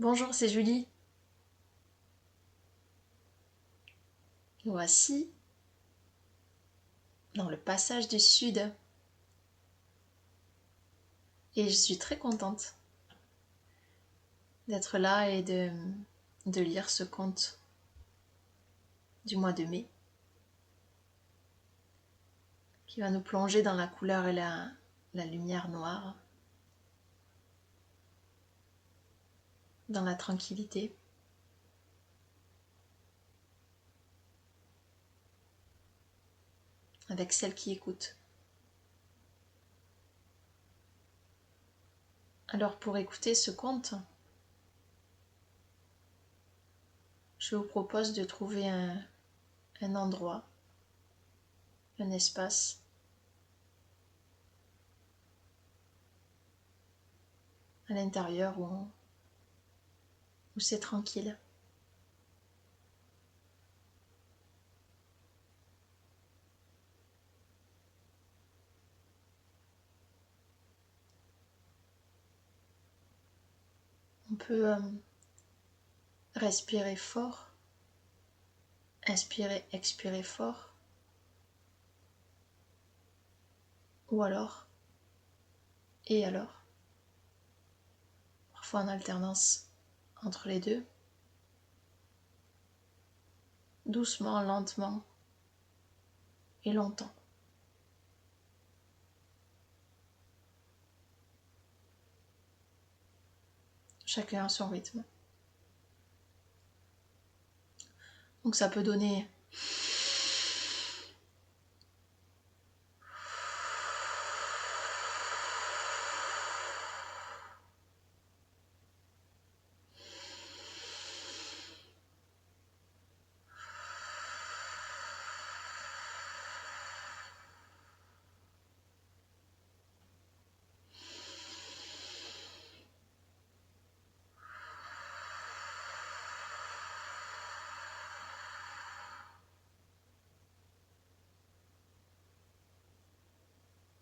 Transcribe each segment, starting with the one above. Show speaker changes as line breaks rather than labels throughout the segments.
Bonjour, c'est Julie. Nous voici dans le passage du Sud et je suis très contente d'être là et de lire ce conte du mois de mai qui va nous plonger dans la couleur et la lumière noire, dans la tranquillité. Avec celle qui écoute. Alors pour écouter ce conte, je vous propose de trouver un endroit, un espace à l'intérieur où c'est tranquille. On peut respirer fort, inspirer, expirer fort, ou alors, et alors, parfois en alternance entre les deux, doucement, lentement et longtemps. Chacun à son rythme. Donc ça peut donner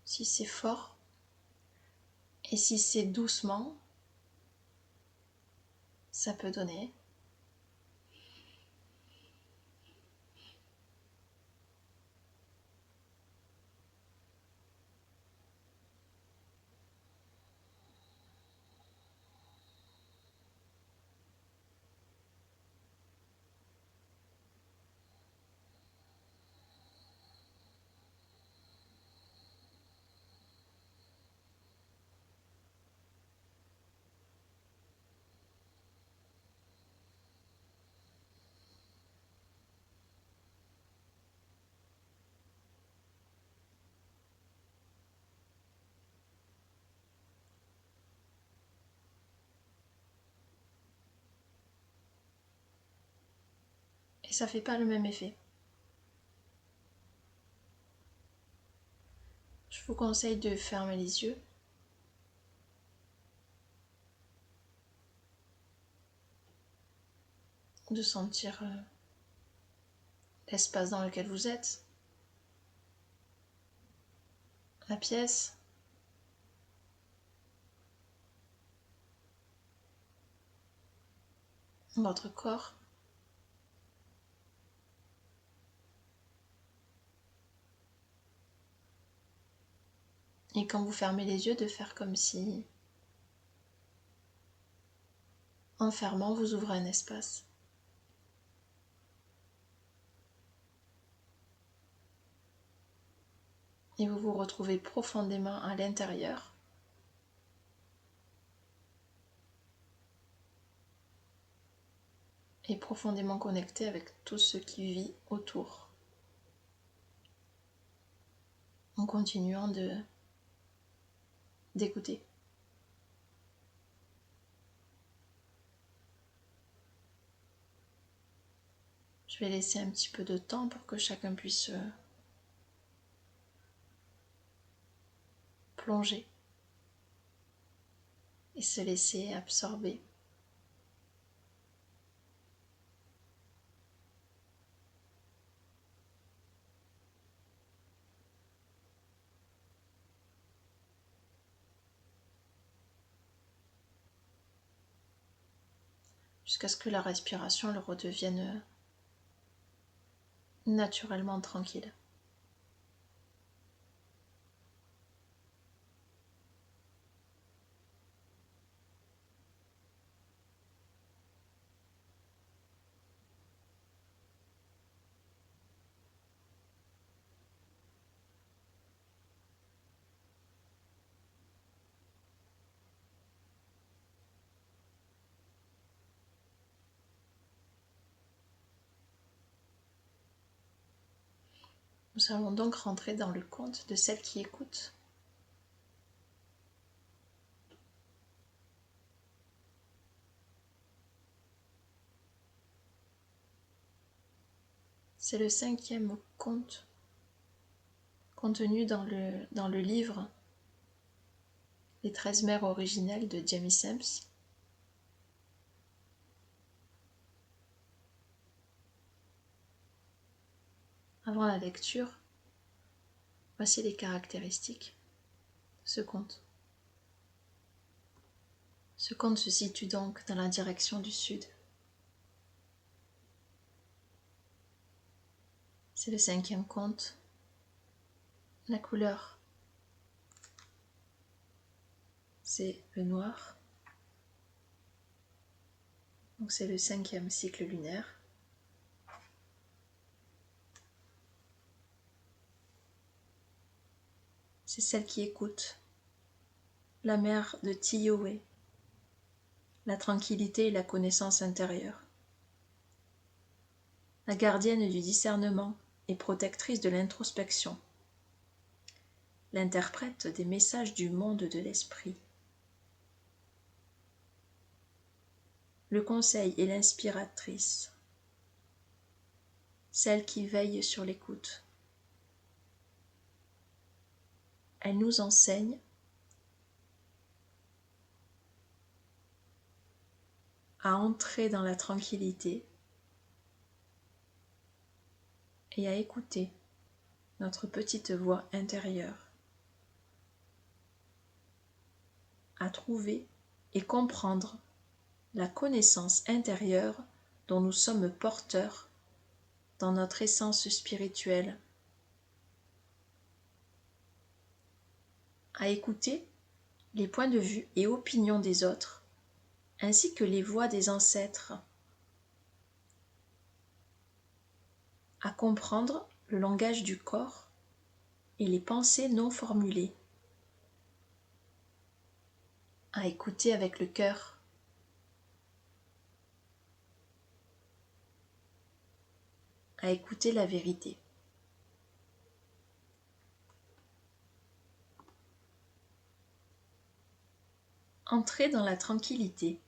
si c'est fort et si c'est doucement, ça peut donner et ça fait pas le même effet. Je vous conseille de fermer les yeux, de sentir l'espace dans lequel vous êtes, la pièce, votre corps. Et quand vous fermez les yeux, de faire comme si, en fermant, vous ouvrez un espace. Et vous vous retrouvez profondément à l'intérieur. Et profondément connecté avec tout ce qui vit autour. En continuant d'écouter. Je vais laisser un petit peu de temps pour que chacun puisse plonger et se laisser absorber. jusqu'à ce que la respiration le redevienne naturellement tranquille. Nous allons donc rentrer dans le conte de celle qui écoute. C'est le 5e conte contenu dans le livre Les 13 mères originelles de Jamie Sams. Avant la lecture, voici les caractéristiques de ce conte. Ce conte se situe donc dans la direction du sud. C'est le 5e conte. La couleur, c'est le noir. Donc c'est le 5e cycle lunaire. C'est celle qui écoute. La mère de Tioé. La tranquillité et la connaissance intérieure. La gardienne du discernement et protectrice de l'introspection. L'interprète des messages du monde de l'esprit. Le conseil et l'inspiratrice. Celle qui veille sur l'écoute. Elle nous enseigne à entrer dans la tranquillité et à écouter notre petite voix intérieure, à trouver et comprendre la connaissance intérieure dont nous sommes porteurs dans notre essence spirituelle, à écouter les points de vue et opinions des autres, ainsi que les voix des ancêtres, à comprendre le langage du corps et les pensées non formulées, à écouter avec le cœur, à écouter la vérité. Entrer dans la tranquillité.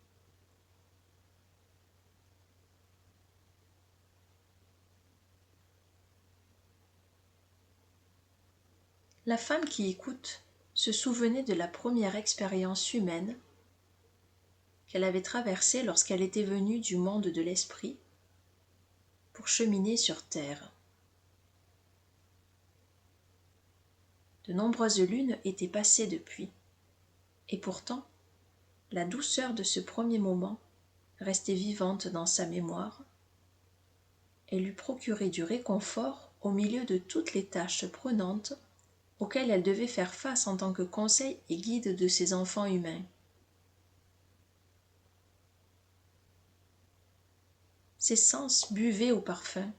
La femme qui écoute se souvenait de la première expérience humaine qu'elle avait traversée lorsqu'elle était venue du monde de l'esprit pour cheminer sur terre. De nombreuses lunes étaient passées depuis, et pourtant, la douceur de ce premier moment restait vivante dans sa mémoire et lui procurait du réconfort au milieu de toutes les tâches prenantes auxquelles elle devait faire face en tant que conseil et guide de ses enfants humains. Ses sens buvaient au parfum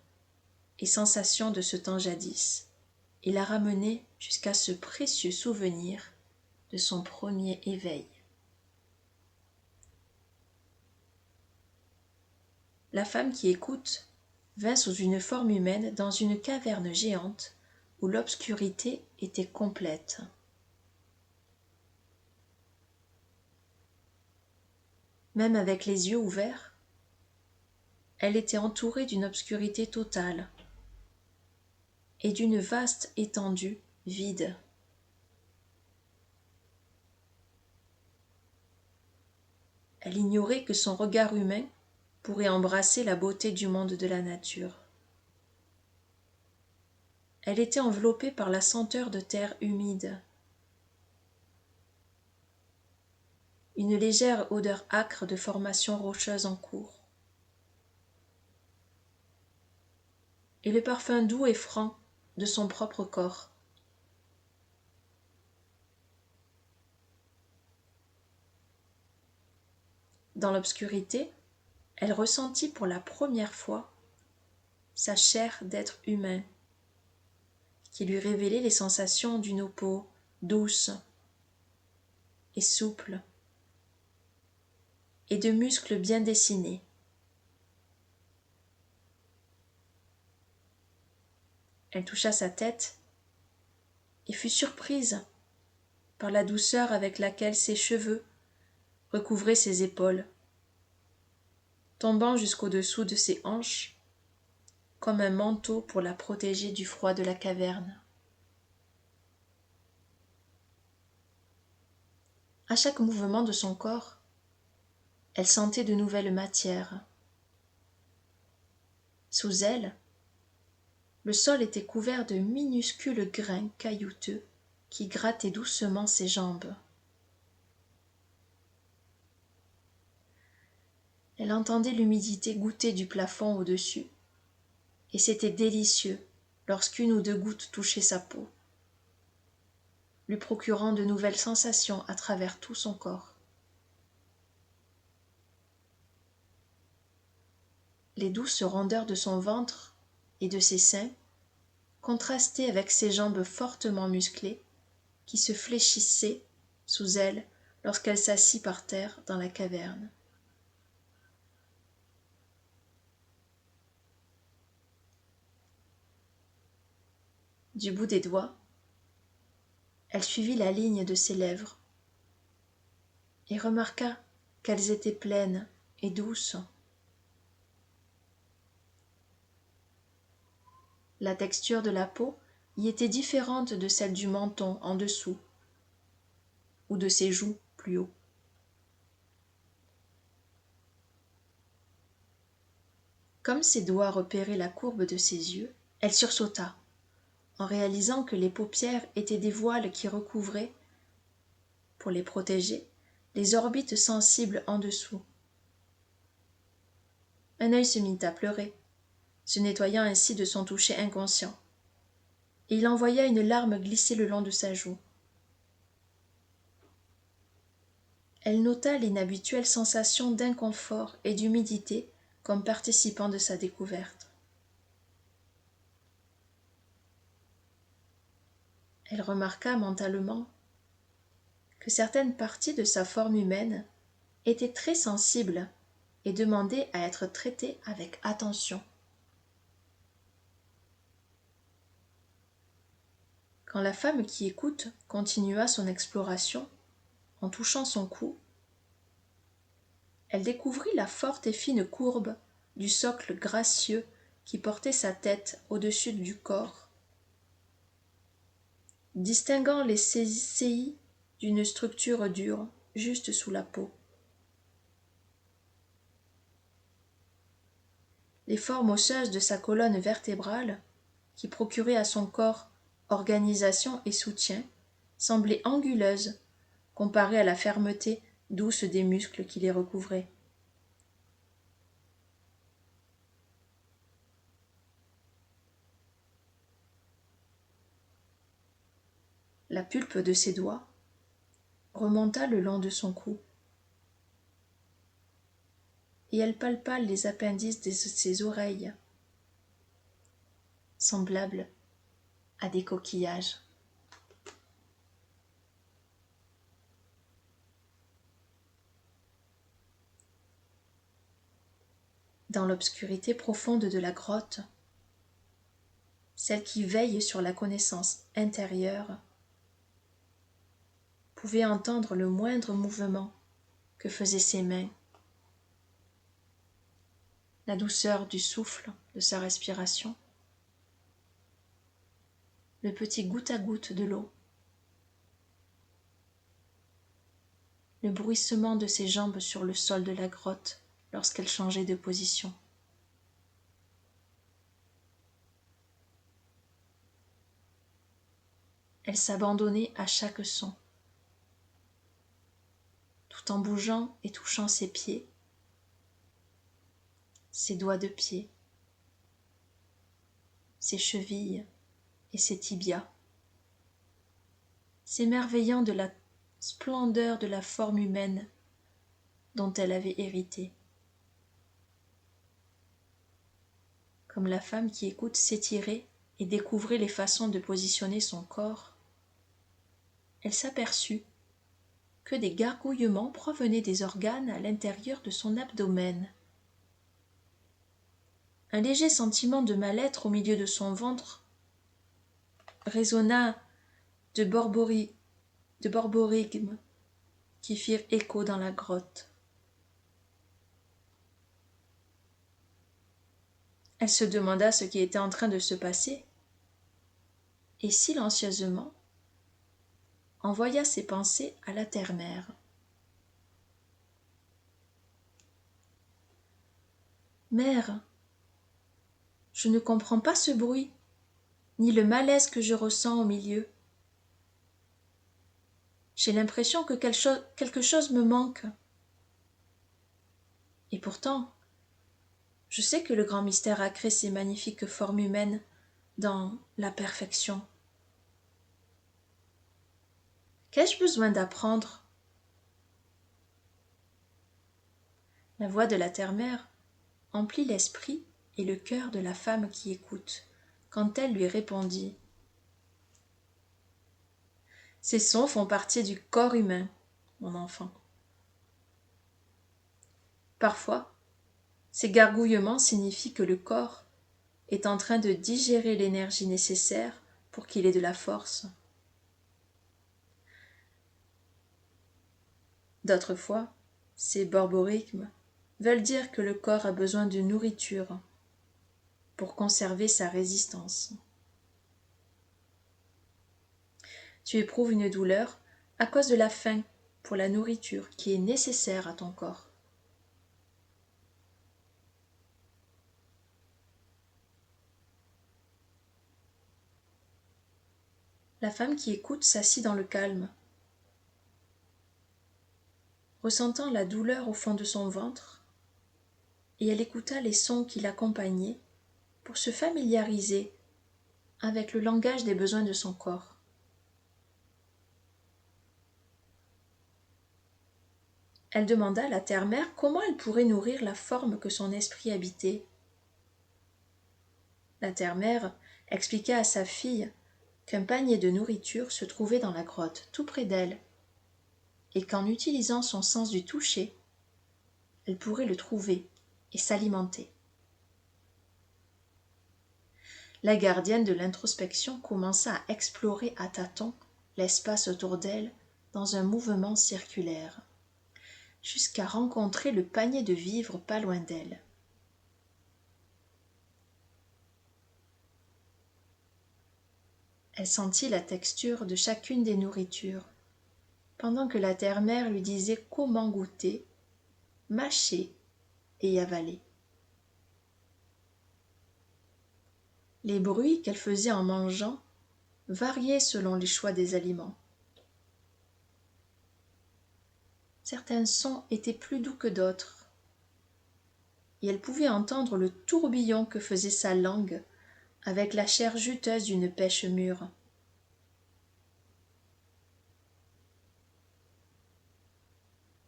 et sensations de ce temps jadis, et la ramenaient jusqu'à ce précieux souvenir de son premier éveil. La femme qui écoute vint sous une forme humaine dans une caverne géante où l'obscurité était complète. Même avec les yeux ouverts, elle était entourée d'une obscurité totale et d'une vaste étendue vide. Elle ignorait que son regard humain pourrait embrasser la beauté du monde de la nature. Elle était enveloppée par la senteur de terre humide. une légère odeur âcre de formation rocheuse en cours. Et le parfum doux et franc de son propre corps. Dans l'obscurité, elle ressentit pour la première fois sa chair d'être humain, qui lui révélait les sensations d'une peau douce et souple, et de muscles bien dessinés. Elle toucha sa tête et fut surprise par la douceur avec laquelle ses cheveux recouvraient ses épaules, tombant jusqu'au-dessous de ses hanches comme un manteau pour la protéger du froid de la caverne. À chaque mouvement de son corps, elle sentait de nouvelles matières. Sous elle, le sol était couvert de minuscules grains caillouteux qui grattaient doucement ses jambes. Elle entendait l'humidité goutter du plafond au-dessus, et c'était délicieux lorsqu'une ou deux gouttes touchaient sa peau, lui procurant de nouvelles sensations à travers tout son corps. Les douces rondeurs de son ventre et de ses seins contrastaient avec ses jambes fortement musclées qui se fléchissaient sous elle lorsqu'elle s'assit par terre dans la caverne. Du bout des doigts, elle suivit la ligne de ses lèvres et remarqua qu'elles étaient pleines et douces. La texture de la peau y était différente de celle du menton en dessous ou de ses joues plus haut. Comme ses doigts repéraient la courbe de ses yeux, elle sursauta en réalisant que les paupières étaient des voiles qui recouvraient, pour les protéger, les orbites sensibles en dessous. Un œil se mit à pleurer, se nettoyant ainsi de son toucher inconscient, et il envoya une larme glisser le long de sa joue. Elle nota l'inhabituelle sensation d'inconfort et d'humidité comme participant de sa découverte. Elle remarqua mentalement que certaines parties de sa forme humaine étaient très sensibles et demandaient à être traitées avec attention. Quand la femme qui écoute continua son exploration, en touchant son cou, elle découvrit la forte et fine courbe du socle gracieux qui portait sa tête au-dessus du corps, distinguant les saillies d'une structure dure juste sous la peau. Les formes osseuses de sa colonne vertébrale, qui procuraient à son corps organisation et soutien, semblaient anguleuses comparées à la fermeté douce des muscles qui les recouvraient. La pulpe de ses doigts remonta le long de son cou, et elle palpa les appendices de ses oreilles, semblables à des coquillages. Dans l'obscurité profonde de la grotte, celle qui veille sur la connaissance intérieure pouvait entendre le moindre mouvement que faisaient ses mains, la douceur du souffle de sa respiration, le petit goutte à goutte de l'eau, le bruissement de ses jambes sur le sol de la grotte lorsqu'elle changeait de position. Elle s'abandonnait à chaque son, tout en bougeant et touchant ses pieds, ses doigts de pied, ses chevilles et ses tibias, s'émerveillant de la splendeur de la forme humaine dont elle avait hérité. Comme la femme qui écoute s'étirer et découvrir les façons de positionner son corps, elle s'aperçut que des gargouillements provenaient des organes à l'intérieur de son abdomen. Un léger sentiment de mal-être au milieu de son ventre résonna de borborigmes qui firent écho dans la grotte. Elle se demanda ce qui était en train de se passer et silencieusement envoya ses pensées à la terre-mère. Mère, je ne comprends pas ce bruit, ni le malaise que je ressens au milieu. J'ai l'impression que quelque chose me manque. Et pourtant, je sais que le grand mystère a créé ces magnifiques formes humaines dans la perfection. Qu'ai-je besoin d'apprendre? La voix de la terre-mère emplit l'esprit et le cœur de la femme qui écoute, quand elle lui répondit. Ces sons font partie du corps humain, mon enfant. Parfois, ces gargouillements signifient que le corps est en train de digérer l'énergie nécessaire pour qu'il ait de la force. D'autres fois, ces borborigmes veulent dire que le corps a besoin de nourriture pour conserver sa résistance. Tu éprouves une douleur à cause de la faim pour la nourriture qui est nécessaire à ton corps. La femme qui écoute s'assit dans le calme, ressentant la douleur au fond de son ventre, et elle écouta les sons qui l'accompagnaient pour se familiariser avec le langage des besoins de son corps. Elle demanda à la terre-mère comment elle pourrait nourrir la forme que son esprit habitait. La terre-mère expliqua à sa fille qu'un panier de nourriture se trouvait dans la grotte, tout près d'elle, et qu'en utilisant son sens du toucher, elle pourrait le trouver et s'alimenter. La gardienne de l'introspection commença à explorer à tâtons l'espace autour d'elle dans un mouvement circulaire, jusqu'à rencontrer le panier de vivres pas loin d'elle. Elle sentit la texture de chacune des nourritures, pendant que la terre-mère lui disait comment goûter, mâcher et avaler. Les bruits qu'elle faisait en mangeant variaient selon les choix des aliments. Certains sons étaient plus doux que d'autres, et elle pouvait entendre le tourbillon que faisait sa langue avec la chair juteuse d'une pêche mûre.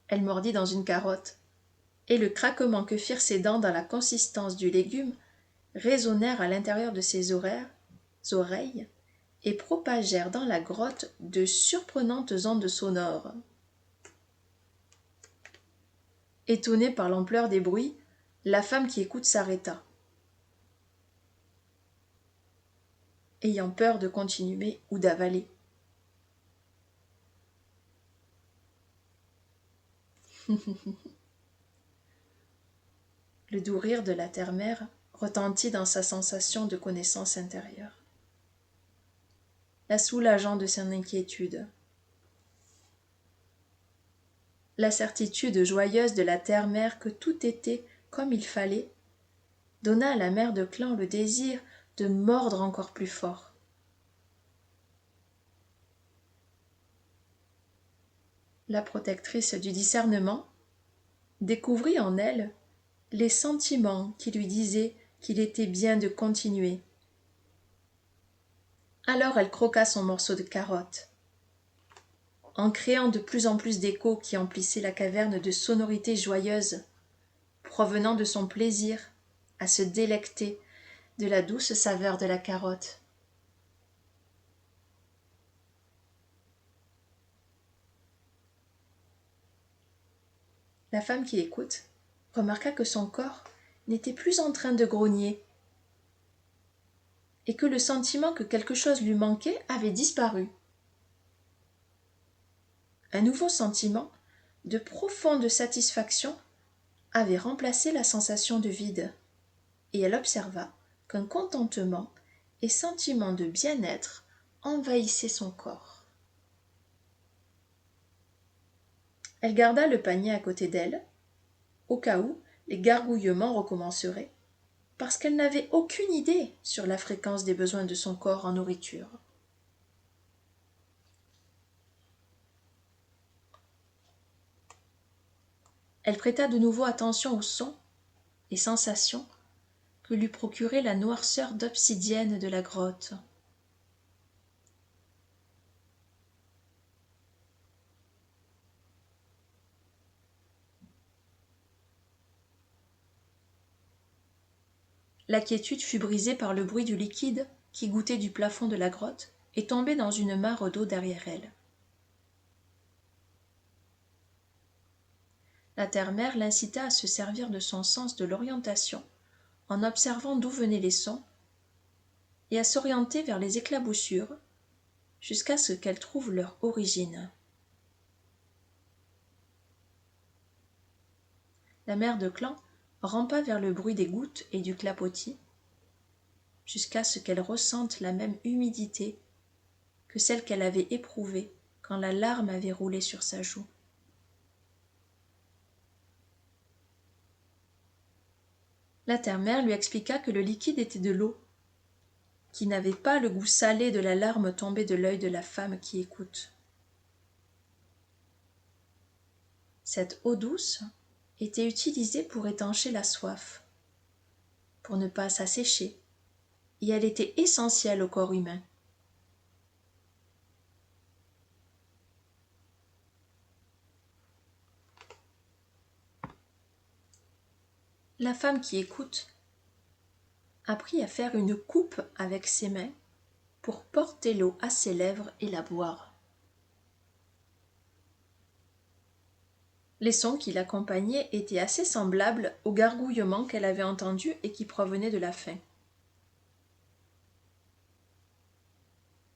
Elle mordit dans une carotte, et le craquement que firent ses dents dans la consistance du légume résonnèrent à l'intérieur de ses oreilles et propagèrent dans la grotte de surprenantes ondes sonores. Étonnée par l'ampleur des bruits, la femme qui écoute s'arrêta. Ayant peur de continuer ou d'avaler. Le doux rire de la terre-mère retentit dans sa sensation de connaissance intérieure, la soulageant de son inquiétude. La certitude joyeuse de la terre-mère que tout était comme il fallait donna à la mère de clan le désir de mordre encore plus fort. la protectrice du discernement, découvrit en elle les sentiments qui lui disaient qu'il était bien de continuer. Alors elle croqua son morceau de carotte. En créant de plus en plus d'échos qui emplissaient la caverne de sonorités joyeuses, provenant de son plaisir à se délecter de la douce saveur de la carotte. La femme qui écoute remarqua que son corps n'était plus en train de grogner et que le sentiment que quelque chose lui manquait avait disparu. Un nouveau sentiment de profonde satisfaction avait remplacé la sensation de vide, et elle observa qu'un contentement et sentiment de bien-être envahissaient son corps. Elle garda le panier à côté d'elle, au cas où les gargouillements recommenceraient, parce qu'elle n'avait aucune idée sur la fréquence des besoins de son corps en nourriture. Elle prêta de nouveau attention aux sons et sensations que lui procurait la noirceur d'obsidienne de la grotte. La quiétude fut brisée par le bruit du liquide qui gouttait du plafond de la grotte et tombait dans une mare d'eau derrière elle. La terre-mère l'incita à se servir de son sens de l'orientation en observant d'où venaient les sons et à s'orienter vers les éclaboussures jusqu'à ce qu'elle trouve leur origine. La mère de clan rampa vers le bruit des gouttes et du clapotis jusqu'à ce qu'elle ressente la même humidité que celle qu'elle avait éprouvée quand la larme avait roulé sur sa joue. La terre-mère lui expliqua que le liquide était de l'eau, qui n'avait pas le goût salé de la larme tombée de l'œil de la femme qui écoute. Cette eau douce était utilisée pour étancher la soif, pour ne pas s'assécher, et elle était essentielle au corps humain. La femme qui écoute apprit à faire une coupe avec ses mains pour porter l'eau à ses lèvres et la boire. Les sons qui l'accompagnaient étaient assez semblables aux gargouillements qu'elle avait entendus et qui provenaient de la faim.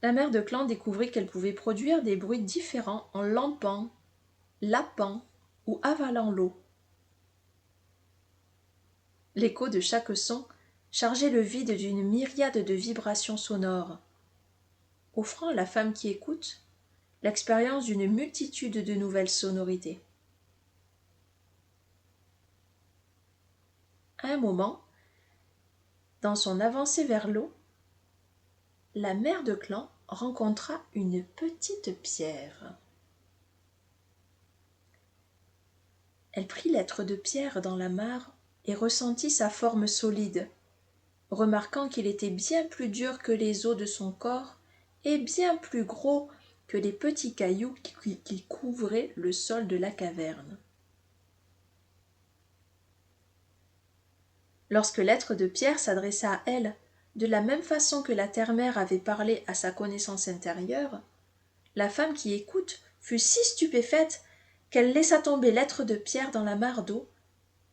La mère de clan découvrit qu'elle pouvait produire des bruits différents en lampant, lapant ou avalant l'eau. L'écho de chaque son chargeait le vide d'une myriade de vibrations sonores, offrant à la femme qui écoute l'expérience d'une multitude de nouvelles sonorités. À un moment, dans son avancée vers l'eau, la mère de clan rencontra une petite pierre. Elle prit l'être de pierre dans la mare et ressentit sa forme solide, remarquant qu'il était bien plus dur que les os de son corps et bien plus gros que les petits cailloux qui couvraient le sol de la caverne. Lorsque l'être de pierre s'adressa à elle, de la même façon que la terre-mère avait parlé à sa connaissance intérieure, la femme qui écoute fut si stupéfaite qu'elle laissa tomber l'être de pierre dans la mare d'eau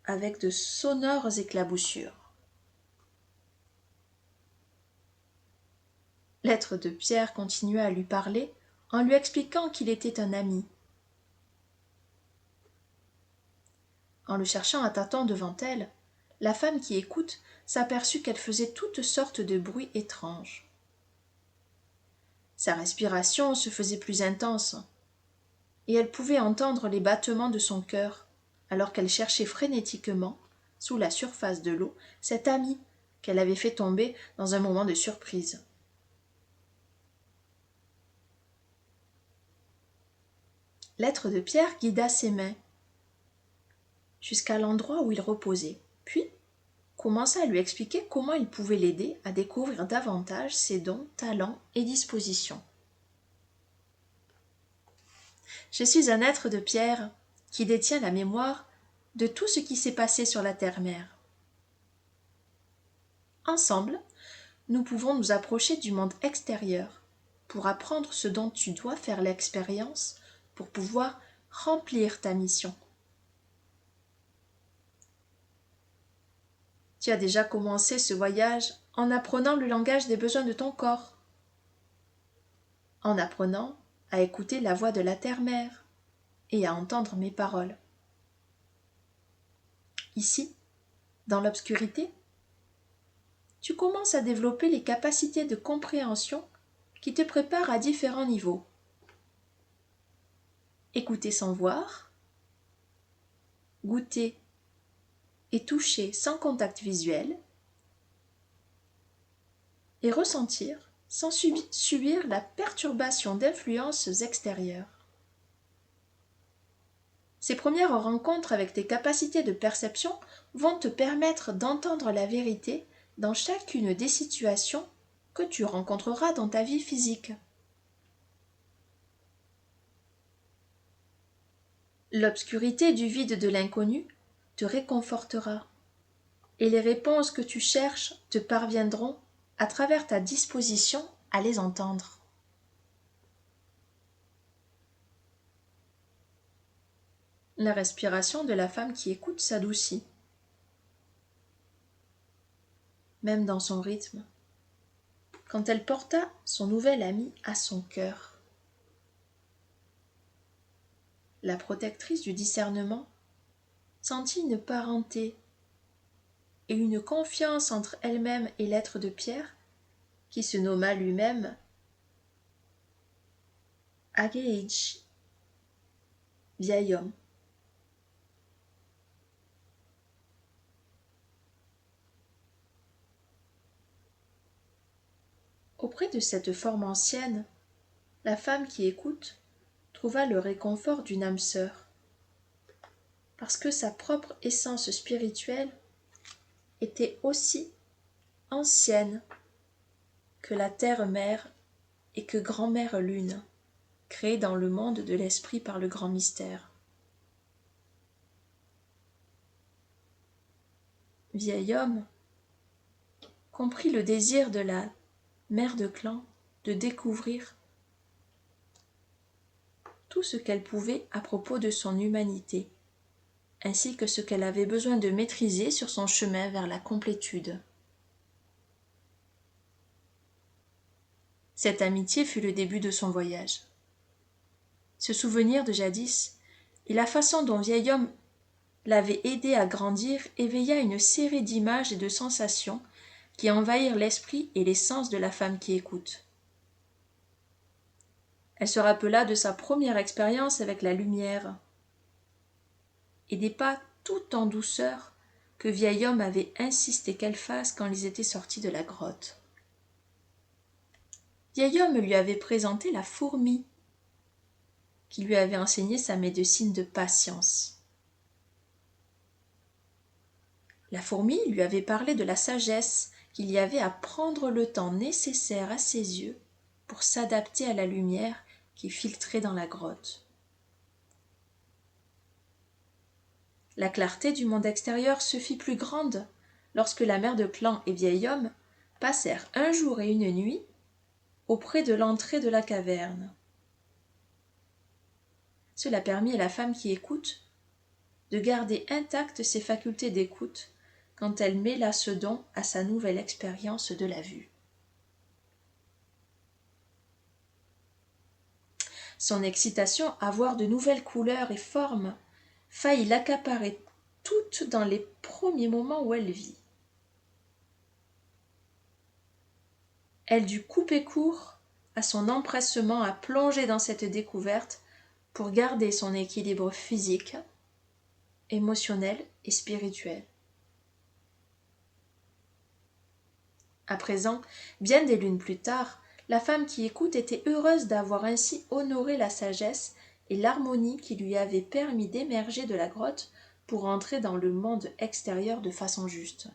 avec de sonores éclaboussures. L'être de pierre continua à lui parler en lui expliquant qu'il était un ami. En le cherchant à tâtons devant elle, la femme qui écoute s'aperçut qu'elle faisait toutes sortes de bruits étranges. Sa respiration se faisait plus intense, et elle pouvait entendre les battements de son cœur, alors qu'elle cherchait frénétiquement, sous la surface de l'eau, cet ami qu'elle avait fait tomber dans un moment de surprise. L'être de pierre guida ses mains jusqu'à l'endroit où il reposait, puis commença à lui expliquer comment il pouvait l'aider à découvrir davantage ses dons, talents et dispositions. Je suis un être de pierre qui détient la mémoire de tout ce qui s'est passé sur la terre-mère. Ensemble, nous pouvons nous approcher du monde extérieur pour apprendre ce dont tu dois faire l'expérience pour pouvoir remplir ta mission. Tu as déjà commencé ce voyage en apprenant le langage des besoins de ton corps, en apprenant à écouter la voix de la terre-mère et à entendre mes paroles. Ici, dans l'obscurité, tu commences à développer les capacités de compréhension qui te préparent à différents niveaux. Écouter sans voir, goûter et toucher sans contact visuel, et ressentir sans subir la perturbation d'influences extérieures. Ces premières rencontres avec tes capacités de perception vont te permettre d'entendre la vérité dans chacune des situations que tu rencontreras dans ta vie physique. L'obscurité du vide de l'inconnu te réconfortera, et les réponses que tu cherches te parviendront à travers ta disposition à les entendre. La respiration de la femme qui écoute s'adoucit, même dans son rythme, quand elle porta son nouvel ami à son cœur. La protectrice du discernement sentit une parenté et une confiance entre elle-même et l'être de pierre qui se nomma lui-même Ageichi, vieil homme. Auprès de cette forme ancienne, la femme qui écoute trouva le réconfort d'une âme sœur, parce que sa propre essence spirituelle était aussi ancienne que la terre-mère et que grand-mère lune, créée dans le monde de l'esprit par le grand mystère. Vieil homme comprit le désir de la mère de clan de découvrir tout ce qu'elle pouvait à propos de son humanité, ainsi que ce qu'elle avait besoin de maîtriser sur son chemin vers la complétude. Cette amitié fut le début de son voyage. Ce souvenir de jadis et la façon dont vieil homme l'avait aidé à grandir éveilla une série d'images et de sensations qui envahirent l'esprit et les sens de la femme qui écoute. Elle se rappela de sa première expérience avec la lumière et des pas tout en douceur que vieil homme avait insisté qu'elle fasse quand ils étaient sortis de la grotte. Vieil homme lui avait présenté la fourmi qui lui avait enseigné sa médecine de patience. La fourmi lui avait parlé de la sagesse qu'il y avait à prendre le temps nécessaire à ses yeux pour s'adapter à la lumière qui filtrait dans la grotte. La clarté du monde extérieur se fit plus grande lorsque la mère de clan et vieil homme passèrent un jour et une nuit auprès de l'entrée de la caverne. Cela permit à la femme qui écoute de garder intactes ses facultés d'écoute quand elle mêla ce don à sa nouvelle expérience de la vue. Son excitation à voir de nouvelles couleurs et formes faillit l'accaparer toute dans les premiers moments où elle vit. Elle dut couper court à son empressement à plonger dans cette découverte pour garder son équilibre physique, émotionnel et spirituel. À présent, bien des lunes plus tard, la femme qui écoute était heureuse d'avoir ainsi honoré la sagesse et l'harmonie qui lui avait permis d'émerger de la grotte pour entrer dans le monde extérieur de façon juste.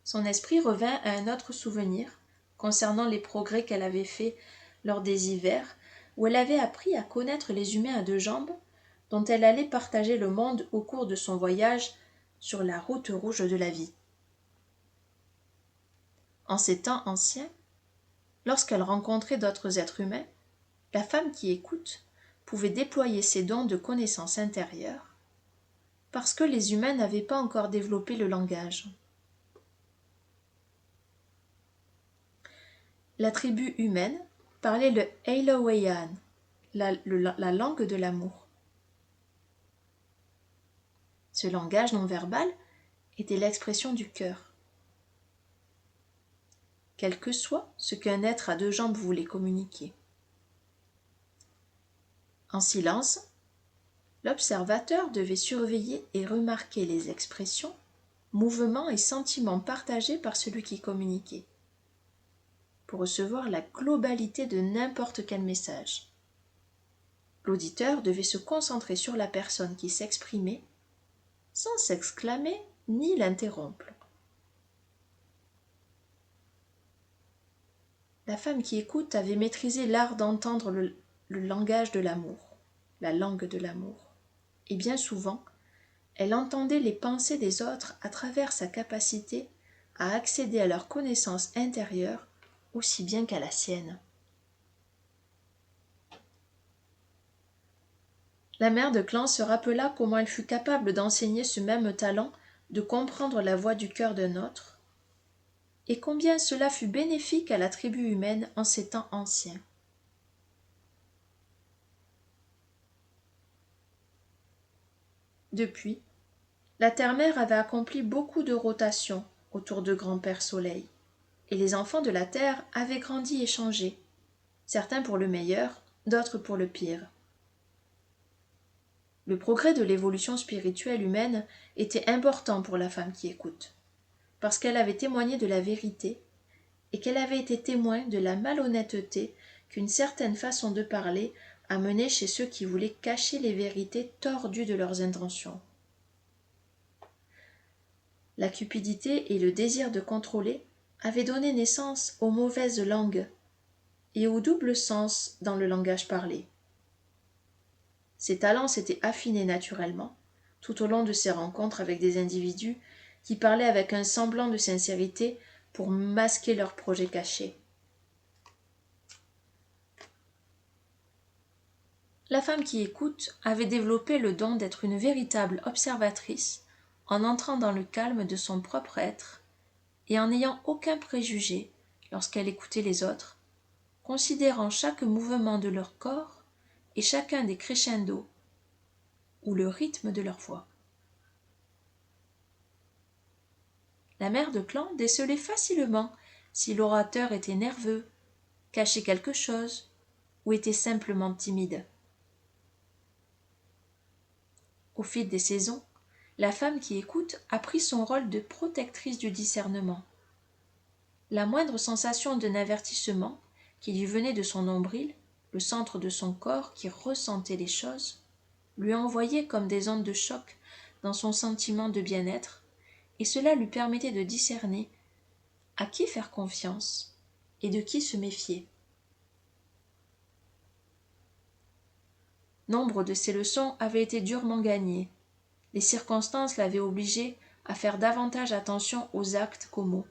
Son esprit revint à un autre souvenir concernant les progrès qu'elle avait faits lors des hivers, où elle avait appris à connaître les humains à deux jambes, dont elle allait partager le monde au cours de son voyage sur la route rouge de la vie. En ces temps anciens, lorsqu'elle rencontrait d'autres êtres humains, la femme qui écoute pouvait déployer ses dons de connaissance intérieure, parce que les humains n'avaient pas encore développé le langage. La tribu humaine parlait le Ailawayan, la langue de l'amour. Ce langage non verbal était l'expression du cœur. Quel que soit ce qu'un être à deux jambes voulait communiquer. En silence, l'observateur devait surveiller et remarquer les expressions, mouvements et sentiments partagés par celui qui communiquait, pour recevoir la globalité de n'importe quel message. L'auditeur devait se concentrer sur la personne qui s'exprimait, sans s'exclamer ni l'interrompre. La femme qui écoute avait maîtrisé l'art d'entendre le langage de l'amour, la langue de l'amour. Et bien souvent, elle entendait les pensées des autres à travers sa capacité à accéder à leur connaissance intérieure aussi bien qu'à la sienne. La mère de clan se rappela comment elle fut capable d'enseigner ce même talent de comprendre la voix du cœur d'un autre, et combien cela fut bénéfique à la tribu humaine en ces temps anciens. Depuis, la terre-mère avait accompli beaucoup de rotations autour de Grand-Père Soleil, et les enfants de la terre avaient grandi et changé, certains pour le meilleur, d'autres pour le pire. Le progrès de l'évolution spirituelle humaine était important pour la femme qui écoute, parce qu'elle avait témoigné de la vérité et qu'elle avait été témoin de la malhonnêteté qu'une certaine façon de parler amenait chez ceux qui voulaient cacher les vérités tordues de leurs intentions. La cupidité et le désir de contrôler avaient donné naissance aux mauvaises langues et au double sens dans le langage parlé. Ses talents s'étaient affinés naturellement, tout au long de ses rencontres avec des individus qui parlaient avec un semblant de sincérité pour masquer leurs projets cachés. La femme qui écoute avait développé le don d'être une véritable observatrice en entrant dans le calme de son propre être et en n'ayant aucun préjugé lorsqu'elle écoutait les autres, considérant chaque mouvement de leur corps et chacun des crescendos ou le rythme de leur voix. La mère de clan décelait facilement si l'orateur était nerveux, cachait quelque chose ou était simplement timide. Au fil des saisons, la femme qui écoute a pris son rôle de protectrice du discernement. La moindre sensation d'un avertissement qui lui venait de son nombril, le centre de son corps qui ressentait les choses, lui envoyait comme des ondes de choc dans son sentiment de bien-être, et cela lui permettait de discerner à qui faire confiance et de qui se méfier. Nombre de ces leçons avaient été durement gagnées. Les circonstances l'avaient obligée à faire davantage attention aux actes qu'aux mots.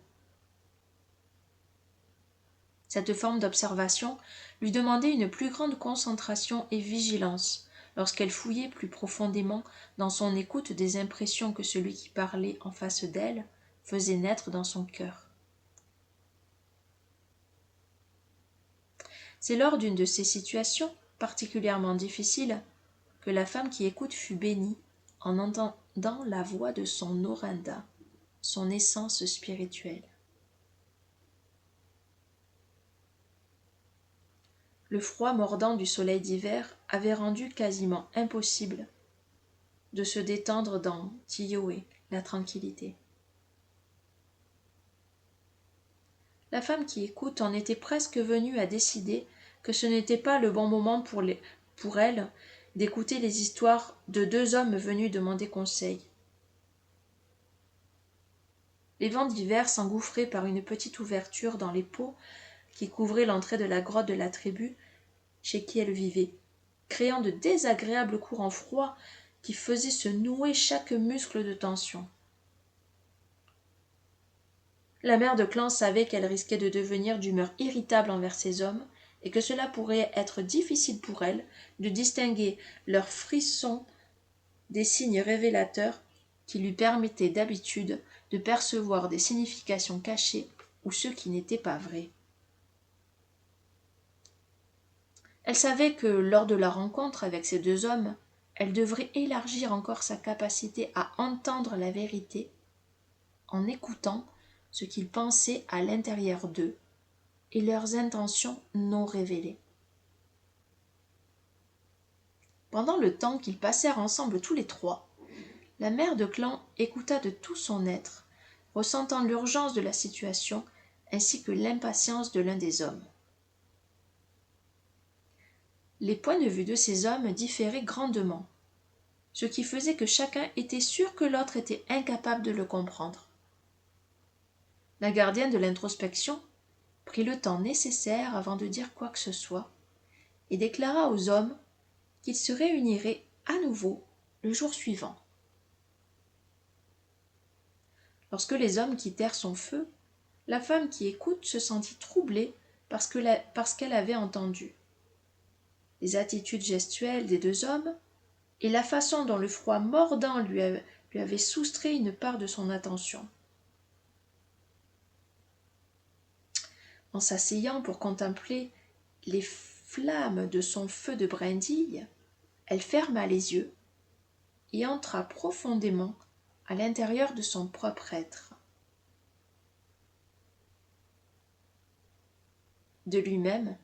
Cette forme d'observation lui demandait une plus grande concentration et vigilance lorsqu'elle fouillait plus profondément dans son écoute des impressions que celui qui parlait en face d'elle faisait naître dans son cœur. C'est lors d'une de ces situations particulièrement difficiles que la femme qui écoute fut bénie en entendant la voix de son Orinda, son essence spirituelle. Le froid mordant du soleil d'hiver avait rendu quasiment impossible de se détendre dans Tioé, la tranquillité. La femme qui écoute en était presque venue à décider que ce n'était pas le bon moment pour elle d'écouter les histoires de deux hommes venus demander conseil. Les vents d'hiver s'engouffraient par une petite ouverture dans les pots qui couvraient l'entrée de la grotte de la tribu chez qui elle vivait, créant de désagréables courants froids qui faisaient se nouer chaque muscle de tension. La mère de clan savait qu'elle risquait de devenir d'humeur irritable envers ces hommes et que cela pourrait être difficile pour elle de distinguer leurs frissons des signes révélateurs qui lui permettaient d'habitude de percevoir des significations cachées ou ceux qui n'étaient pas vrais. Elle savait que, lors de la rencontre avec ces deux hommes, elle devrait élargir encore sa capacité à entendre la vérité en écoutant ce qu'ils pensaient à l'intérieur d'eux et leurs intentions non révélées. Pendant le temps qu'ils passèrent ensemble tous les trois, la mère de clan écouta de tout son être, ressentant l'urgence de la situation ainsi que l'impatience de l'un des hommes. Les points de vue de ces hommes différaient grandement, ce qui faisait que chacun était sûr que l'autre était incapable de le comprendre. La gardienne de l'introspection prit le temps nécessaire avant de dire quoi que ce soit et déclara aux hommes qu'ils se réuniraient à nouveau le jour suivant. Lorsque les hommes quittèrent son feu, la femme qui écoute se sentit troublée parce qu'elle avait entendu. Les attitudes gestuelles des deux hommes et la façon dont le froid mordant lui avait soustrait une part de son attention. En s'asseyant pour contempler les flammes de son feu de brindille, elle ferma les yeux et entra profondément à l'intérieur de son propre être. De lui-même,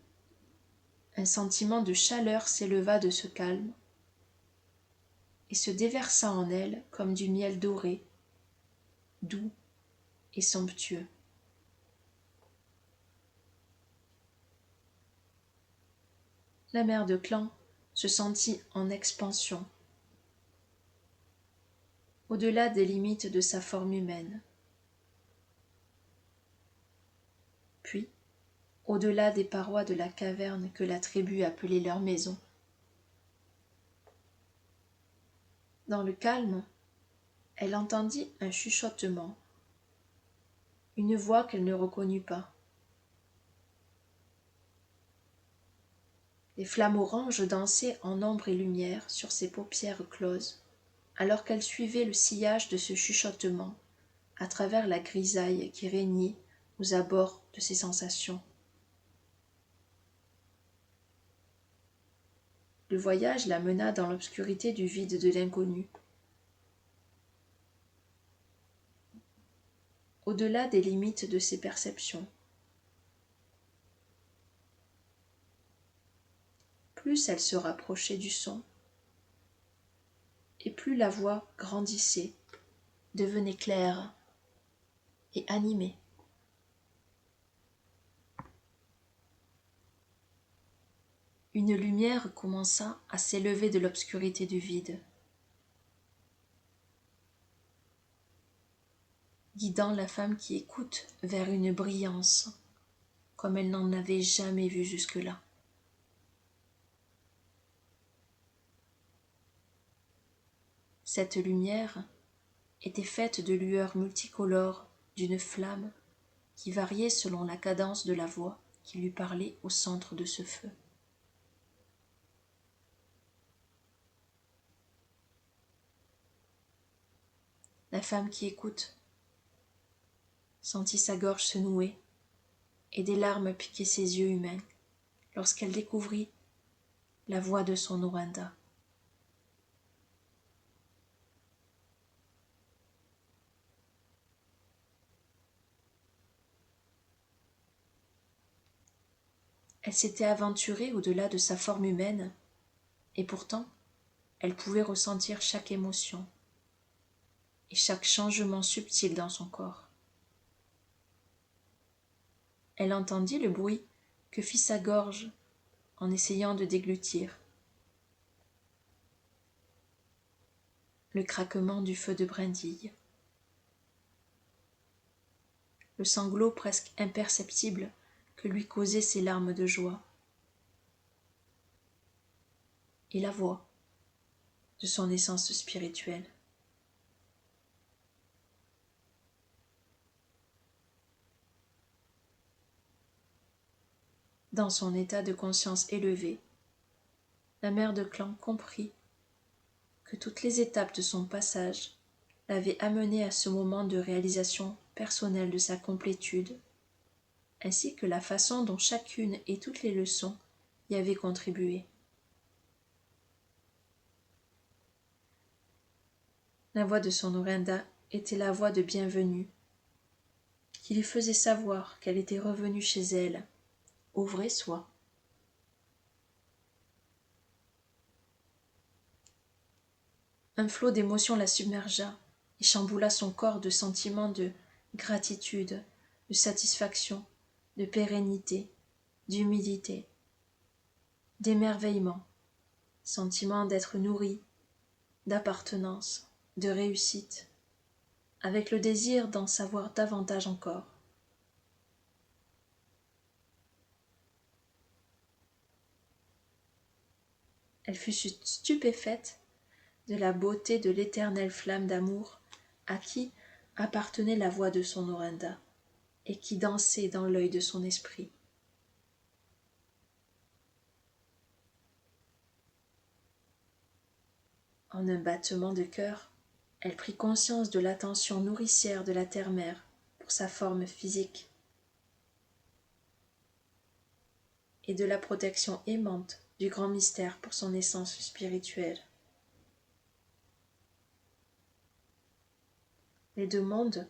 un sentiment de chaleur s'éleva de ce calme et se déversa en elle comme du miel doré, doux et somptueux. La mère de clan se sentit en expansion, au-delà des limites de sa forme humaine, puis au-delà des parois de la caverne que la tribu appelait leur maison. Dans le calme, elle entendit un chuchotement, une voix qu'elle ne reconnut pas. Les flammes oranges dansaient en ombre et lumière sur ses paupières closes, alors qu'elle suivait le sillage de ce chuchotement à travers la grisaille qui régnait aux abords de ses sensations. Le voyage la mena dans l'obscurité du vide de l'inconnu. Au-delà des limites de ses perceptions. Plus elle se rapprochait du son, et plus la voix grandissait, devenait claire et animée. Une lumière commença à s'élever de l'obscurité du vide, guidant la femme qui écoute vers une brillance comme elle n'en avait jamais vu jusque-là. Cette lumière était faite de lueurs multicolores d'une flamme qui variait selon la cadence de la voix qui lui parlait au centre de ce feu. La femme qui écoute sentit sa gorge se nouer et des larmes piquer ses yeux humains lorsqu'elle découvrit la voix de son Oranda. Elle s'était aventurée au-delà de sa forme humaine, et pourtant, elle pouvait ressentir chaque émotion et chaque changement subtil dans son corps. Elle entendit le bruit que fit sa gorge en essayant de déglutir. Le craquement du feu de brindille. Le sanglot presque imperceptible que lui causaient ses larmes de joie. Et la voix de son essence spirituelle. Dans son état de conscience élevé, la mère de clan comprit que toutes les étapes de son passage l'avaient amenée à ce moment de réalisation personnelle de sa complétude, ainsi que la façon dont chacune et toutes les leçons y avaient contribué. La voix de son Orinda était la voix de bienvenue, qui lui faisait savoir qu'elle était revenue chez elle, au vrai soi. Un flot d'émotions la submergea et chamboula son corps de sentiments de gratitude, de satisfaction, de pérennité, d'humilité, d'émerveillement, sentiment d'être nourri, d'appartenance, de réussite, avec le désir d'en savoir davantage encore. Elle fut stupéfaite de la beauté de l'éternelle flamme d'amour à qui appartenait la voix de son Orinda et qui dansait dans l'œil de son esprit. En un battement de cœur, elle prit conscience de l'attention nourricière de la terre-mère pour sa forme physique et de la protection aimante du grand mystère pour son essence spirituelle. Les deux mondes,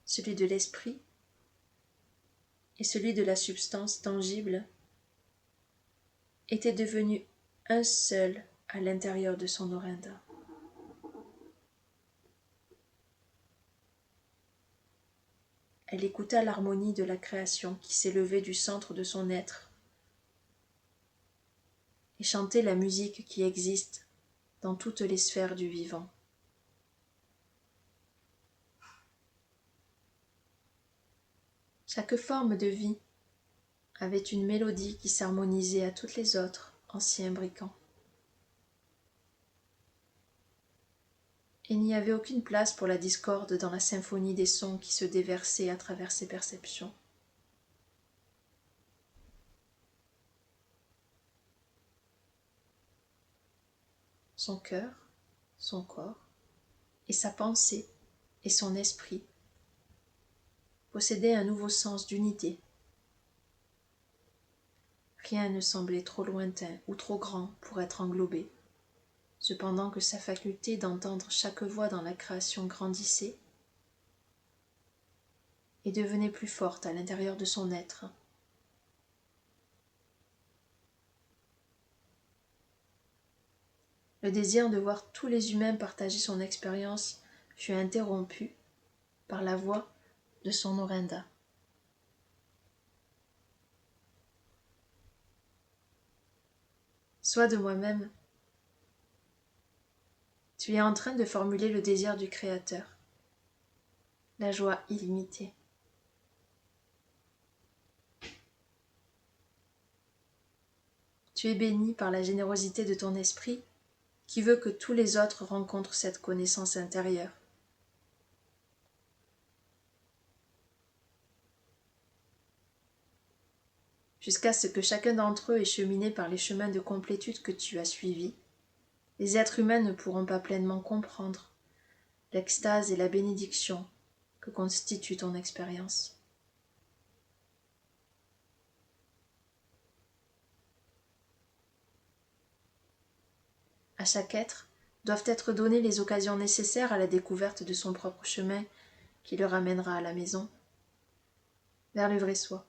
celui de l'esprit et celui de la substance tangible, étaient devenus un seul à l'intérieur de son Orinda. Elle écouta l'harmonie de la création qui s'élevait du centre de son être et chantait la musique qui existe dans toutes les sphères du vivant. Chaque forme de vie avait une mélodie qui s'harmonisait à toutes les autres en s'y imbriquant. Il n'y avait aucune place pour la discorde dans la symphonie des sons qui se déversaient à travers ses perceptions. Son cœur, son corps, et sa pensée et son esprit possédaient un nouveau sens d'unité. Rien ne semblait trop lointain ou trop grand pour être englobé, cependant que sa faculté d'entendre chaque voix dans la création grandissait et devenait plus forte à l'intérieur de son être. Le désir de voir tous les humains partager son expérience fut interrompu par la voix de son Orinda. Sois de moi-même. Tu es en train de formuler le désir du Créateur, la joie illimitée. Tu es béni par la générosité de ton esprit qui veut que tous les autres rencontrent cette connaissance intérieure. Jusqu'à ce que chacun d'entre eux ait cheminé par les chemins de complétude que tu as suivis, les êtres humains ne pourront pas pleinement comprendre l'extase et la bénédiction que constitue ton expérience. À chaque être doivent être données les occasions nécessaires à la découverte de son propre chemin qui le ramènera à la maison, vers le vrai soi.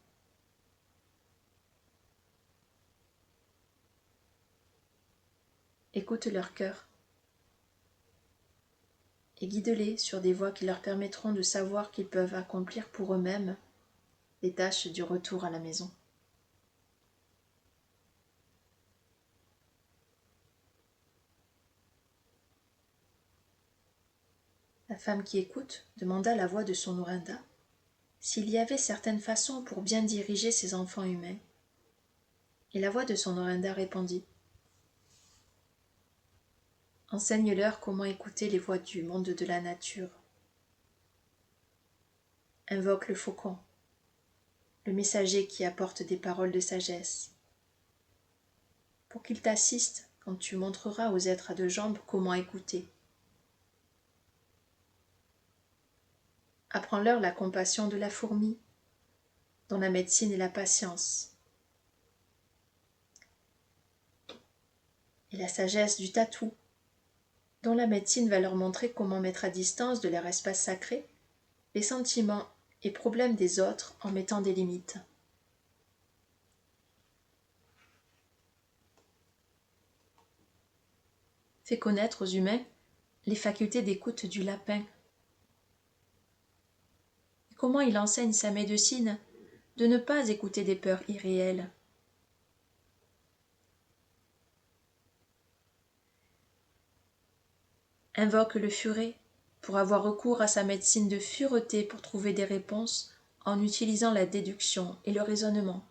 Écoute leur cœur et guide-les sur des voies qui leur permettront de savoir qu'ils peuvent accomplir pour eux-mêmes les tâches du retour à la maison. La femme qui écoute demanda à la voix de son Noranda s'il y avait certaines façons pour bien diriger ses enfants humains. Et la voix de son Noranda répondit: enseigne-leur comment écouter les voix du monde de la nature. Invoque le faucon, le messager qui apporte des paroles de sagesse, pour qu'il t'assiste quand tu montreras aux êtres à deux jambes comment écouter. Apprends-leur la compassion de la fourmi, dont la médecine est la patience, et la sagesse du tatou, dont la médecine va leur montrer comment mettre à distance de leur espace sacré les sentiments et problèmes des autres en mettant des limites. Fais connaître aux humains les facultés d'écoute du lapin. Et comment il enseigne sa médecine de ne pas écouter des peurs irréelles. Invoque le furet pour avoir recours à sa médecine de fureté pour trouver des réponses en utilisant la déduction et le raisonnement.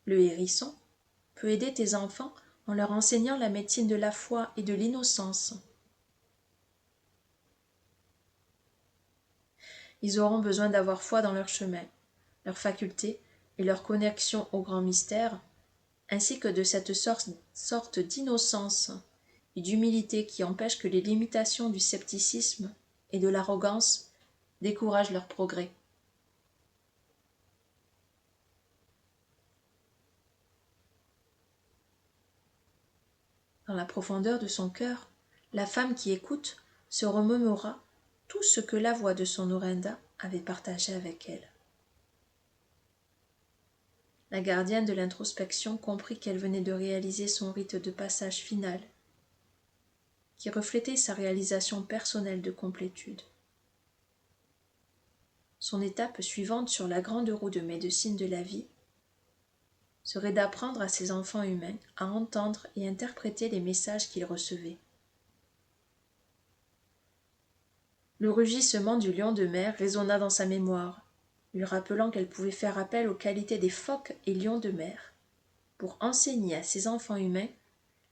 Le hérisson peut aider tes enfants en leur enseignant la médecine de la foi et de l'innocence. Ils auront besoin d'avoir foi dans leur chemin, leurs facultés et leur connexion au grand mystère, ainsi que de cette sorte d'innocence et d'humilité qui empêche que les limitations du scepticisme et de l'arrogance découragent leur progrès. Dans la profondeur de son cœur, la femme qui écoute se remémora tout ce que la voix de son Noranda avait partagé avec elle. La gardienne de l'introspection comprit qu'elle venait de réaliser son rite de passage final, qui reflétait sa réalisation personnelle de complétude. Son étape suivante sur la grande roue de médecine de la vie serait d'apprendre à ses enfants humains à entendre et interpréter les messages qu'ils recevaient. Le rugissement du lion de mer résonna dans sa mémoire, lui rappelant qu'elle pouvait faire appel aux qualités des phoques et lions de mer, pour enseigner à ses enfants humains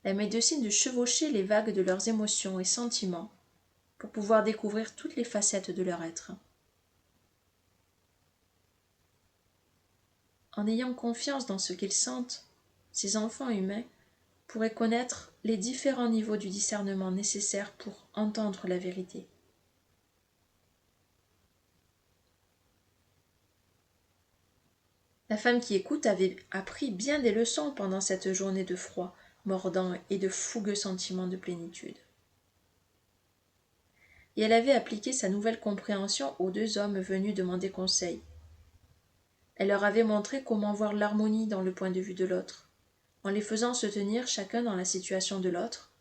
la médecine de chevaucher les vagues de leurs émotions et sentiments, pour pouvoir découvrir toutes les facettes de leur être. En ayant confiance dans ce qu'ils sentent, ces enfants humains pourraient connaître les différents niveaux du discernement nécessaires pour entendre la vérité. La femme qui écoute avait appris bien des leçons pendant cette journée de froid, mordant et de fougueux sentiments de plénitude. Et elle avait appliqué sa nouvelle compréhension aux deux hommes venus demander conseil. Elle leur avait montré comment voir l'harmonie dans le point de vue de l'autre, en les faisant se tenir chacun dans la situation de l'autre,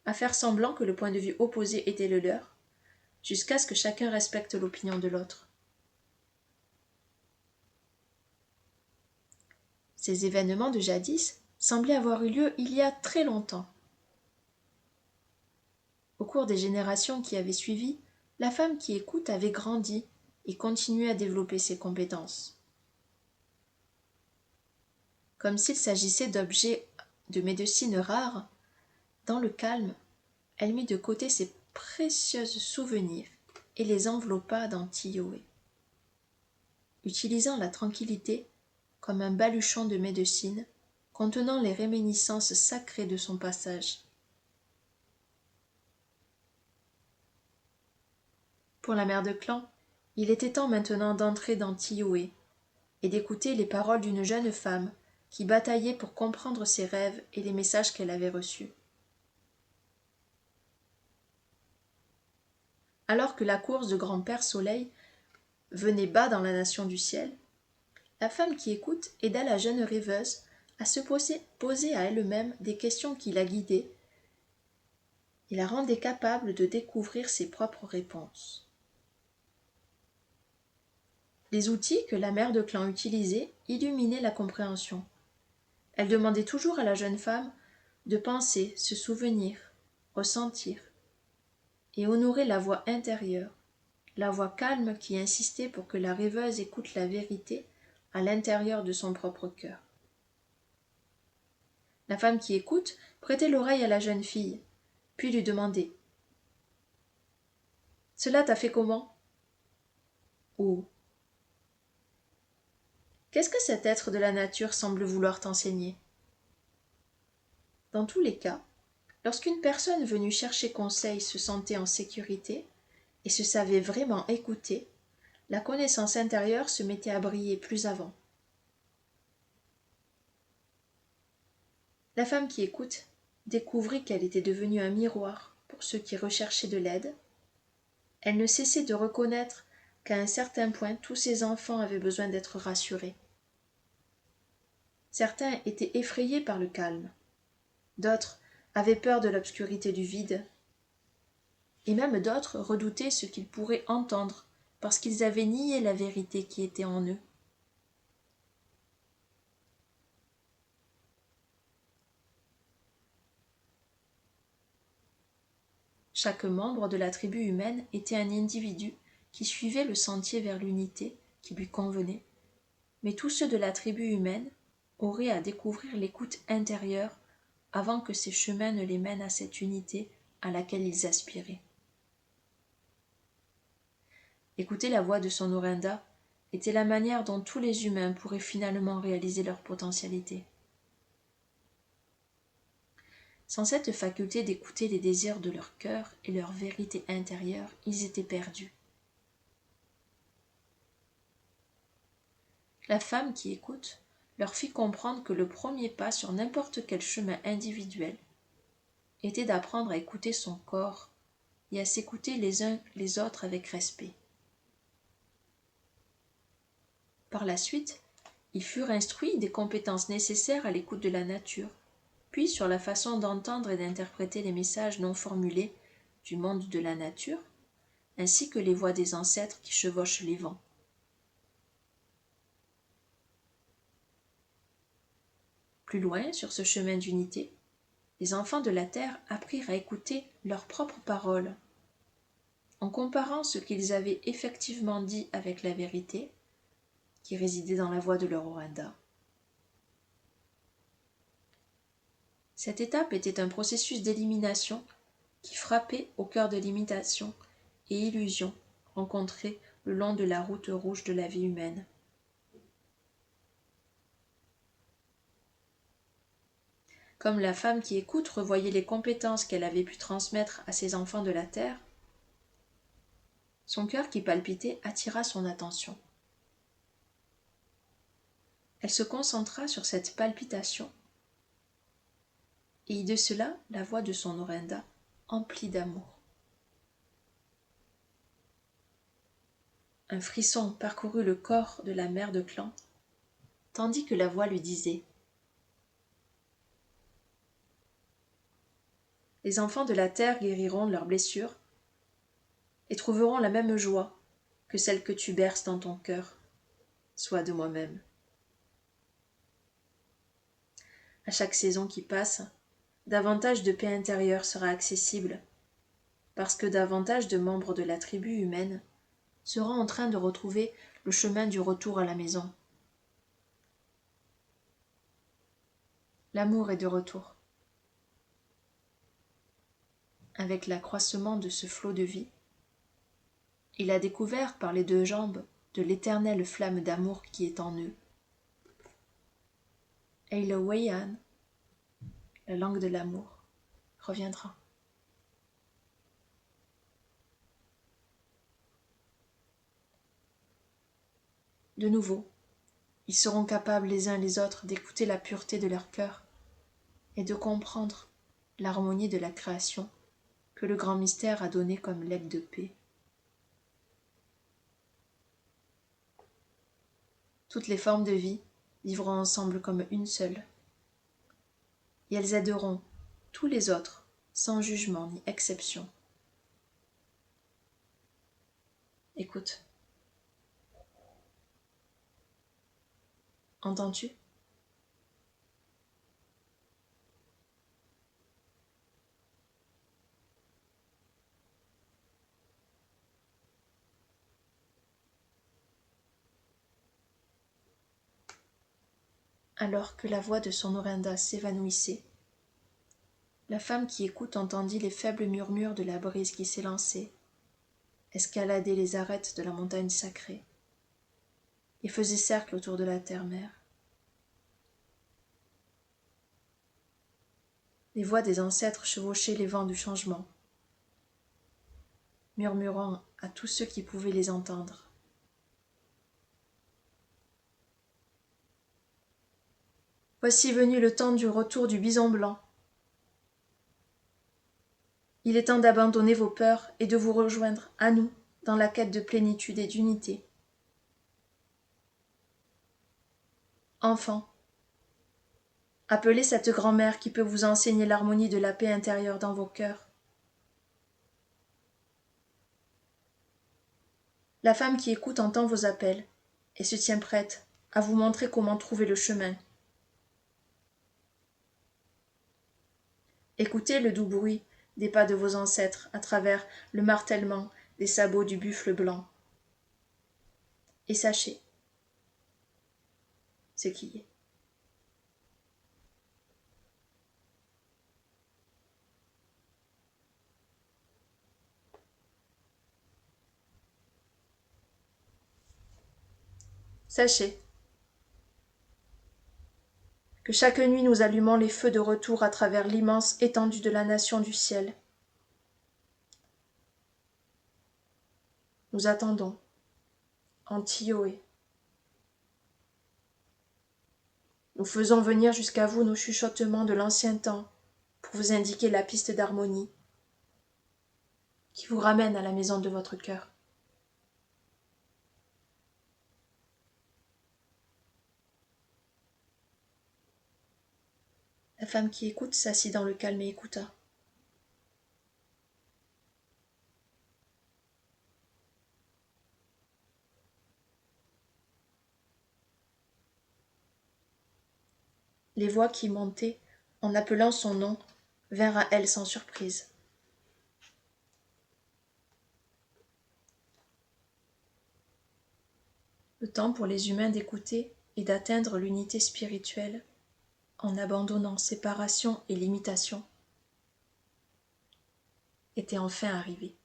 à faire semblant que le point de vue opposé était le leur, jusqu'à ce que chacun respecte l'opinion de l'autre. Ces événements de jadis semblaient avoir eu lieu il y a très longtemps. Au cours des générations qui avaient suivi, la femme qui écoute avait grandi et continué à développer ses compétences. Comme s'il s'agissait d'objets de médecine rares, dans le calme, elle mit de côté ses précieux souvenirs et les enveloppa dans Tioé, utilisant la tranquillité comme un baluchon de médecine contenant les réminiscences sacrées de son passage. Pour la mère de clan, il était temps maintenant d'entrer dans Tioé et d'écouter les paroles d'une jeune femme qui bataillait pour comprendre ses rêves et les messages qu'elle avait reçus. Alors que la course de grand-père Soleil venait bas dans la nation du ciel, la femme qui écoute aida la jeune rêveuse à se poser à elle-même des questions qui la guidaient et la rendaient capable de découvrir ses propres réponses. Les outils que la mère de clan utilisait illuminaient la compréhension. Elle demandait toujours à la jeune femme de penser, se souvenir, ressentir, et honorer la voix intérieure, la voix calme qui insistait pour que la rêveuse écoute la vérité à l'intérieur de son propre cœur. La femme qui écoute prêtait l'oreille à la jeune fille, puis lui demandait « Cela t'a fait comment ?» ou « Qu'est-ce que cet être de la nature semble vouloir t'enseigner ?» Dans tous les cas, lorsqu'une personne venue chercher conseil se sentait en sécurité et se savait vraiment écoutée, la connaissance intérieure se mettait à briller plus avant. La femme qui écoute découvrit qu'elle était devenue un miroir pour ceux qui recherchaient de l'aide. Elle ne cessait de reconnaître qu'à un certain point tous ses enfants avaient besoin d'être rassurés. Certains étaient effrayés par le calme, d'autres avaient peur de l'obscurité du vide, et même d'autres redoutaient ce qu'ils pourraient entendre parce qu'ils avaient nié la vérité qui était en eux. Chaque membre de la tribu humaine était un individu qui suivait le sentier vers l'unité qui lui convenait, mais tous ceux de la tribu humaine auraient à découvrir l'écoute intérieure avant que ces chemins ne les mènent à cette unité à laquelle ils aspiraient. Écouter la voix de son Orinda était la manière dont tous les humains pourraient finalement réaliser leur potentialité. Sans cette faculté d'écouter les désirs de leur cœur et leur vérité intérieure, ils étaient perdus. La femme qui écoute leur fit comprendre que le premier pas sur n'importe quel chemin individuel était d'apprendre à écouter son corps et à s'écouter les uns les autres avec respect. Par la suite, ils furent instruits des compétences nécessaires à l'écoute de la nature, puis sur la façon d'entendre et d'interpréter les messages non formulés du monde de la nature, ainsi que les voix des ancêtres qui chevauchent les vents. Plus loin, sur ce chemin d'unité, les enfants de la terre apprirent à écouter leurs propres paroles. En comparant ce qu'ils avaient effectivement dit avec la vérité, qui résidait dans la voix de leur Orinda. Cette étape était un processus d'élimination qui frappait au cœur de limitations et illusions rencontrées le long de la route rouge de la vie humaine. Comme la femme qui écoute revoyait les compétences qu'elle avait pu transmettre à ses enfants de la terre, son cœur qui palpitait attira son attention. Elle se concentra sur cette palpitation, et de cela la voix de son Orinda emplie d'amour. Un frisson parcourut le corps de la mère de clan, tandis que la voix lui disait « Les enfants de la terre guériront de leurs blessures et trouveront la même joie que celle que tu berces dans ton cœur, soit de moi-même. » À chaque saison qui passe, davantage de paix intérieure sera accessible, parce que davantage de membres de la tribu humaine seront en train de retrouver le chemin du retour à la maison. L'amour est de retour. Avec l'accroissement de ce flot de vie, il a découvert par les deux jambes de l'éternelle flamme d'amour qui est en eux. Et le Weian, la langue de l'amour, reviendra. De nouveau, ils seront capables les uns les autres d'écouter la pureté de leur cœur et de comprendre l'harmonie de la création que le grand mystère a donné comme legs de paix. Toutes les formes de vie vivront ensemble comme une seule, et elles aideront tous les autres sans jugement ni exception. Écoute. Entends-tu ? Alors que la voix de son Orinda s'évanouissait, la femme qui écoute entendit les faibles murmures de la brise qui s'élançait, escaladait les arêtes de la montagne sacrée et faisait cercle autour de la terre-mère. Les voix des ancêtres chevauchaient les vents du changement, murmurant à tous ceux qui pouvaient les entendre. Voici venu le temps du retour du bison blanc. Il est temps d'abandonner vos peurs et de vous rejoindre à nous dans la quête de plénitude et d'unité. Enfants, appelez cette grand-mère qui peut vous enseigner l'harmonie de la paix intérieure dans vos cœurs. La femme qui écoute entend vos appels et se tient prête à vous montrer comment trouver le chemin. Écoutez le doux bruit des pas de vos ancêtres à travers le martèlement des sabots du buffle blanc. Et sachez ce qui est. Sachez que chaque nuit nous allumons les feux de retour à travers l'immense étendue de la nation du ciel. Nous attendons, en Tioé. Nous faisons venir jusqu'à vous nos chuchotements de l'ancien temps pour vous indiquer la piste d'harmonie qui vous ramène à la maison de votre cœur. La femme qui écoute s'assit dans le calme et écouta. Les voix qui montaient, en appelant son nom, vinrent à elle sans surprise. Le temps pour les humains d'écouter et d'atteindre l'unité spirituelle en abandonnant séparation et limitation était enfin arrivé.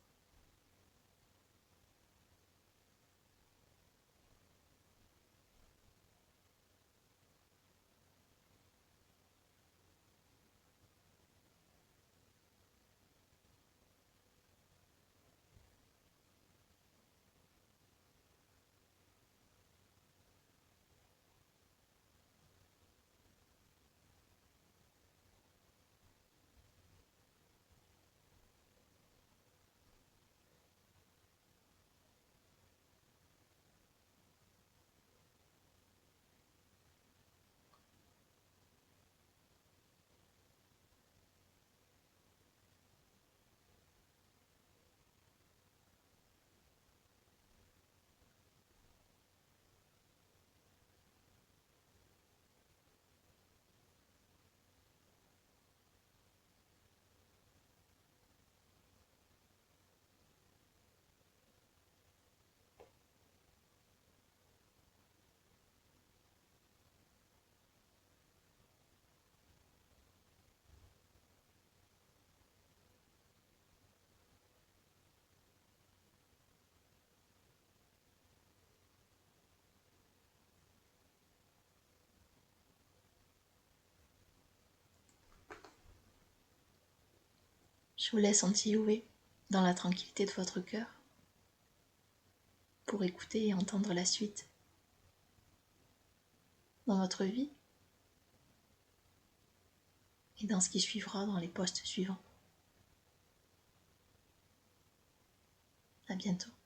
Je vous laisse en Tioé, dans la tranquillité de votre cœur, pour écouter et entendre la suite dans votre vie et dans ce qui suivra dans les postes suivants. À bientôt.